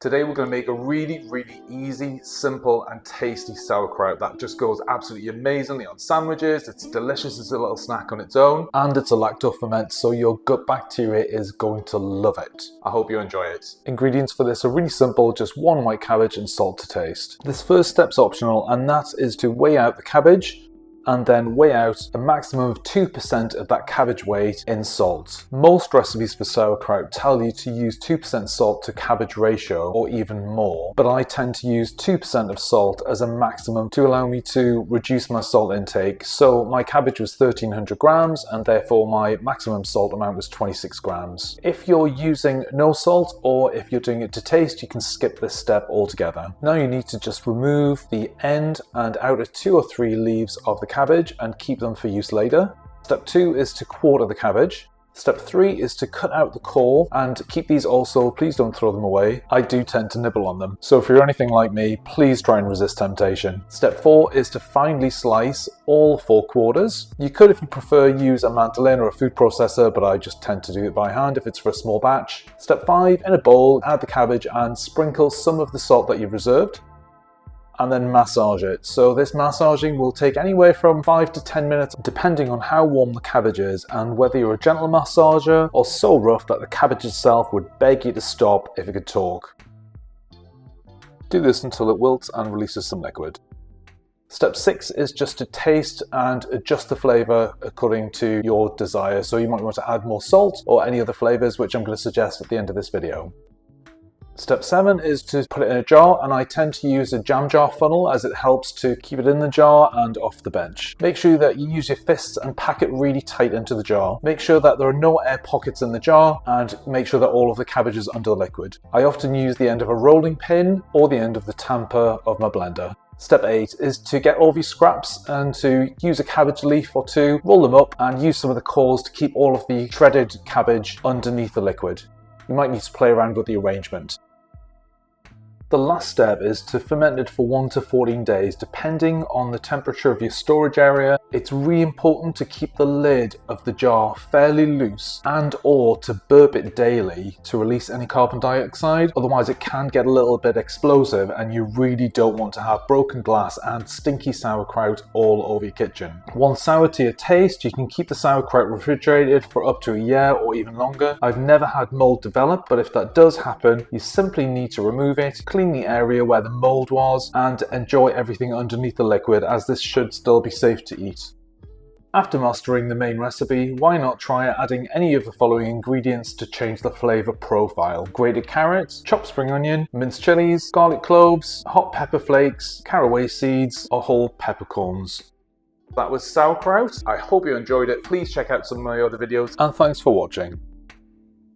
Today we're going to make a really easy, simple and tasty sauerkraut that just goes absolutely amazingly on sandwiches. It's delicious as a little snack on its own, and it's a lacto-ferment, so your gut bacteria is going to love it. I hope you enjoy it. Ingredients for this are really simple, just 1 white cabbage and salt to taste. This first step's optional, and that is to weigh out the cabbage and then weigh out a maximum of 2% of that cabbage weight in salt. Most recipes for sauerkraut tell you to use 2% salt to cabbage ratio or even more, but I tend to use 2% of salt as a maximum to allow me to reduce my salt intake. So my cabbage was 1300 grams and therefore my maximum salt amount was 26 grams. If you're using no salt or if you're doing it to taste, you can skip this step altogether. Now you need to just remove the end and outer 2 or 3 leaves of the cabbage and keep them for use later. Step 2 is to quarter the cabbage. Step 3 is to cut out the core and keep these also, please don't throw them away. I do tend to nibble on them, so if you're anything like me, please try and resist temptation. Step 4 is to finely slice all 4 quarters. You could, if you prefer, use a mandolin or a food processor, but I just tend to do it by hand if it's for a small batch. Step 5, in a bowl, add the cabbage and sprinkle some of the salt that you've reserved, and then massage it. So this massaging will take anywhere from 5 to 10 minutes depending on how warm the cabbage is and whether you're a gentle massager or so rough that the cabbage itself would beg you to stop if it could talk. Do this until it wilts and releases some liquid. Step 6 is just to taste and adjust the flavour according to your desire. So you might want to add more salt or any other flavours, which I'm going to suggest at the end of this video. Step 7 is to put it in a jar, and I tend to use a jam jar funnel as it helps to keep it in the jar and off the bench. Make sure that you use your fists and pack it really tight into the jar. Make sure that there are no air pockets in the jar and make sure that all of the cabbage is under the liquid. I often use the end of a rolling pin or the end of the tamper of my blender. Step 8 is to get all of your scraps and to use a cabbage leaf or 2, roll them up and use some of the cores to keep all of the shredded cabbage underneath the liquid. You might need to play around with the arrangement. The last step is to ferment it for 1 to 14 days, depending on the temperature of your storage area. It's really important to keep the lid of the jar fairly loose and or to burp it daily to release any carbon dioxide. Otherwise it can get a little bit explosive and you really don't want to have broken glass and stinky sauerkraut all over your kitchen. Once sour to your taste, you can keep the sauerkraut refrigerated for up to a year or even longer. I've never had mold develop, but if that does happen, you simply need to remove it, clean the area where the mold was, and enjoy everything underneath the liquid, as this should still be safe to eat. After mastering the main recipe, why not try adding any of the following ingredients to change the flavour profile? Grated carrots, chopped spring onion, minced chilies, garlic cloves, hot pepper flakes, caraway seeds, or whole peppercorns. That was sauerkraut. I hope you enjoyed it. Please check out some of my other videos, and thanks for watching.